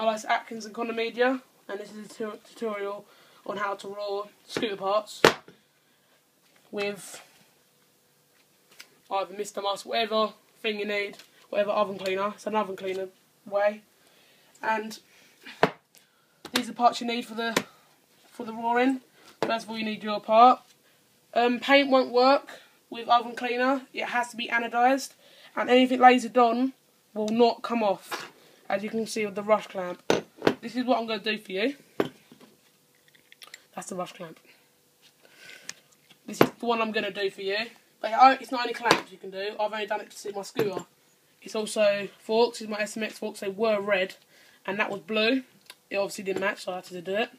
Alice Atkins and Connor Media, and this is a tutorial on how to raw scooter parts with either Mr. Must, whatever thing you need, whatever oven cleaner. It's an oven cleaner way, and these are the parts you need for the rawing. First of all, you need your part. Paint won't work with oven cleaner. It has to be anodised, and anything lasered on will not come off, as you can see with the rush clamp. This is what I'm going to do for you. That's the rush clamp. This is the one I'm going to do for you. But it's not only clamps you can do. I've only done it to suit my scooter. It's also forks. These are my SMX forks. They were red, and that was blue. It obviously didn't match, so I had to do it.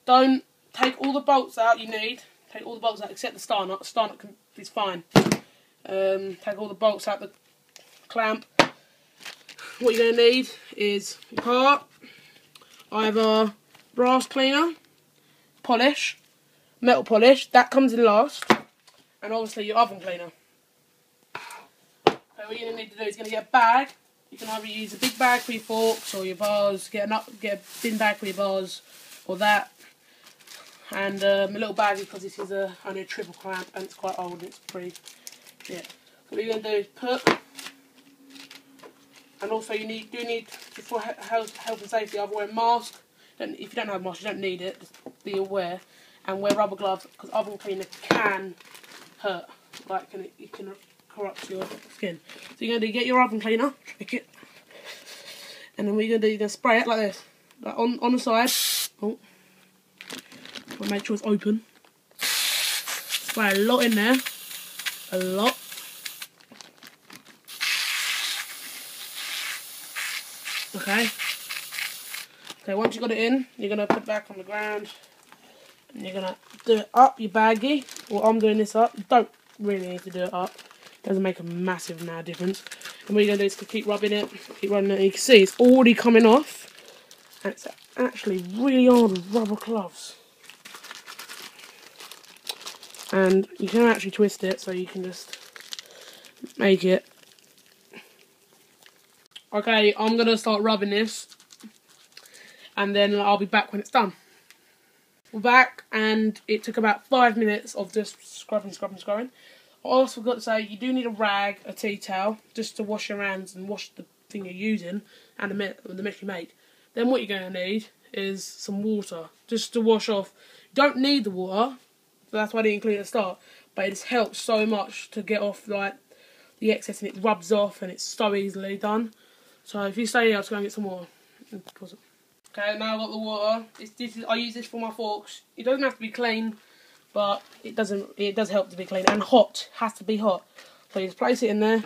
Don't take all the bolts out you need. Take all the bolts out except the star nut. The star nut is fine. Take all the bolts out the clamp. What you're going to need is your part, either brass cleaner, polish, metal polish, that comes in last, and obviously your oven cleaner. So what you're going to need to do is you're going to get a bag. You can either use a big bag for your forks or your bars, get a bin bag for your bars, or that, and a little bag because this is only a triple clamp and it's quite old and it's pretty, yeah. So what you're going to do is put, and also you do need, for health and safety, either wear a mask. If you don't have a mask, you don't need it, just be aware. And wear rubber gloves, because oven cleaner can hurt, like it can corrupt your skin. So you're going to get your oven cleaner, trick it, and then what you're going to do, you're going to spray it like this, like on the side. Oh, make sure it's open. Spray a lot in there, a lot. Okay, once you've got it in, you're going to put it back on the ground and you're going to do it up your baggie. Well, I'm doing this up. You don't really need to do it up. It doesn't make a massive amount of difference. And what you're going to do is keep rubbing it, keep running it. And you can see it's already coming off. And it's actually really hard with rubber gloves. And you can actually twist it so you can just make it. Okay, I'm going to start rubbing this, and then I'll be back when it's done. We're back, and it took about 5 minutes of just scrubbing. I also forgot to say, you do need a rag, a tea towel, just to wash your hands and wash the thing you're using, and the mess you make. Then what you're going to need is some water, just to wash off. You don't need the water, so that's why I didn't include it at the start, but it just helps so much to get off like the excess, and it rubs off, and it's so easily done. So if you stay here, I'll just go and get some water. Okay, now I've got the water. I use this for my forks. It doesn't have to be clean, but it does help to be clean. And hot, has to be hot. So you just place it in there.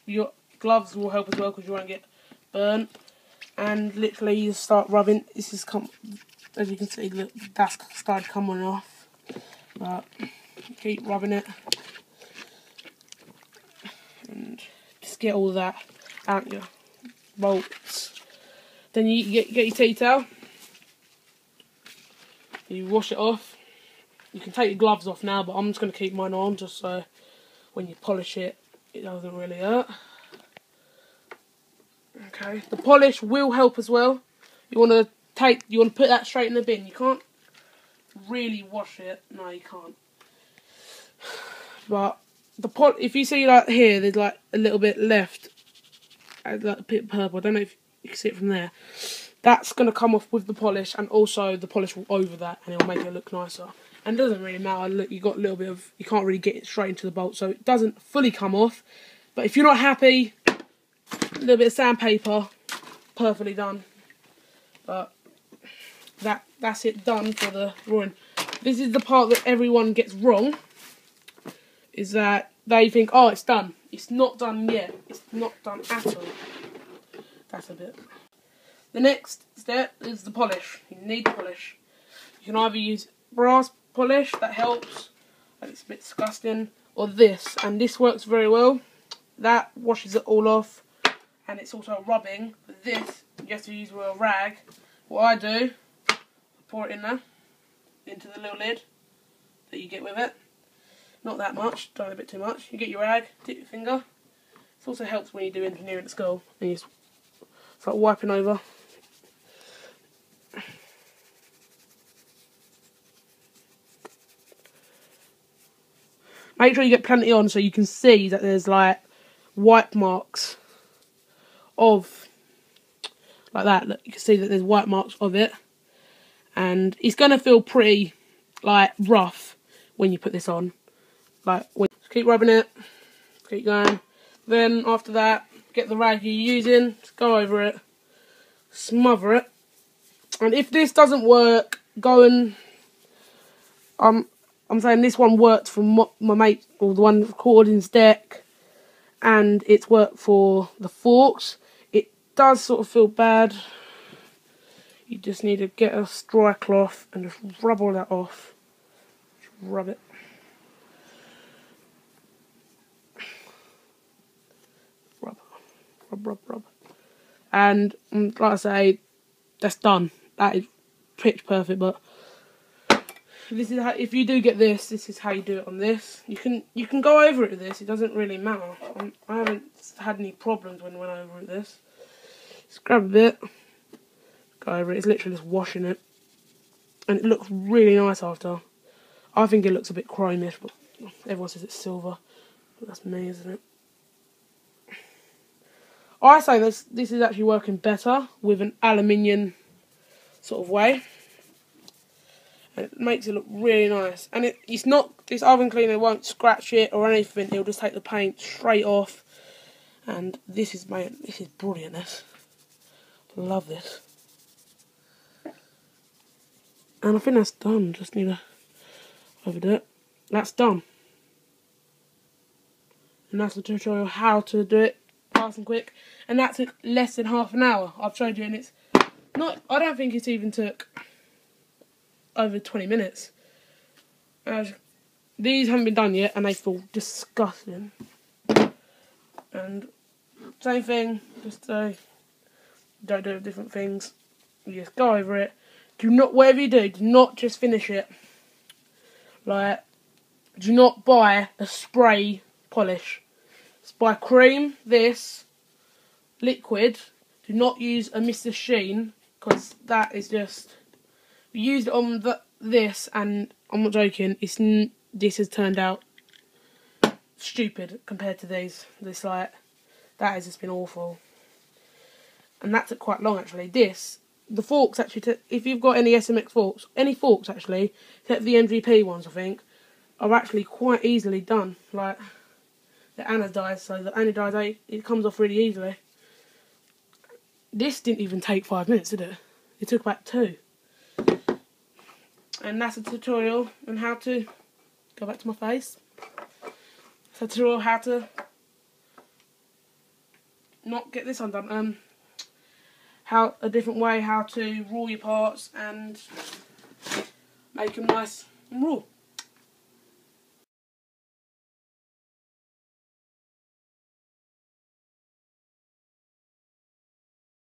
Your gloves will help as well because you won't get burnt. And literally you start rubbing. This is as you can see, the dust started coming off. But keep rubbing it. And just get all that out your bolts. Then you get your tea towel, you wash it off. You can take your gloves off now, but I'm just going to keep mine on just so when you polish it, it doesn't really hurt. Okay, the polish will help as well. You want to put that straight in the bin. You can't really wash it. No, you can't. But if you see like here, there's like a little bit left. Like a bit purple. I don't know if you can see it from there. That's going to come off with the polish, and also the polish will over that, and it'll make it look nicer. And it doesn't really matter. Look, you got a little bit of, you can't really get it straight into the bolt, so it doesn't fully come off. But if you're not happy, a little bit of sandpaper, perfectly done. But that's it done for the rawing. This is the part that everyone gets wrong. Is that they think, oh, it's done. It's not done yet. It's not done at all. That's a bit. The next step is the polish. You need the polish. You can either use brass polish, that helps, but it's a bit disgusting, or this, and this works very well. That washes it all off, and it's also rubbing. But this, you have to use with a rag. What I do, I pour it in there, into the little lid that you get with it. Not that much, don't a bit too much. You get your rag, dip your finger. This also helps when you do engineering at school, and you start wiping over. make sure you get plenty on so you can see that there's like wipe marks of, like that. Look, you can see that there's wipe marks of it, and it's going to feel pretty like rough when you put this on. Like, just keep rubbing it, keep going. Then after that, get the rag you're using, just go over it, smother it. And if this doesn't work, go and I'm saying this one worked for my mate, or the one recording's deck, and it's worked for the forks. It does sort of feel bad. You just need to get a dry cloth and just rub all that off. Just rub it. Rub. And like I say, that's done. That is pitch perfect. But this is how, if you do get this is how you do it on this. You can go over it with this. It doesn't really matter. I haven't had any problems when I went over it with this. Just grab a bit, go over it. It's literally just washing it, and it looks really nice after. I think it looks a bit chromish, but everyone says it's silver. But that's me, isn't it? I say this is actually working better with an aluminium sort of way. And it makes it look really nice. And it's not, this oven cleaner won't scratch it or anything. It'll just take the paint straight off. And this is brilliant, this. Love this. And I think that's done. Just need to overdo it. That's done. And that's the tutorial how to do it fast and quick. And that took less than half an hour. I've showed you, and it's not, I don't think it even took over 20 minutes. These haven't been done yet, and they feel disgusting. And same thing, just don't do it with different things. You just go over it. Do not, whatever you do not just finish it. Like, do not buy a spray polish. Just buy cream, this, liquid. Do not use a Mr. Sheen, because that is just, we used it on this, and I'm not joking, this has turned out stupid compared to these. This, like, that has just been awful. And that took quite long, actually. The forks actually, if you've got any SMX forks, any forks actually, except the MGP ones, I think, are actually quite easily done. Like, they're anodized, so the anodized, it comes off really easily. This didn't even take 5 minutes, did it? It took about 2. And that's a tutorial on how to, go back to my face, it's a tutorial how to not get this undone. A different way how to raw your parts and make them nice and raw.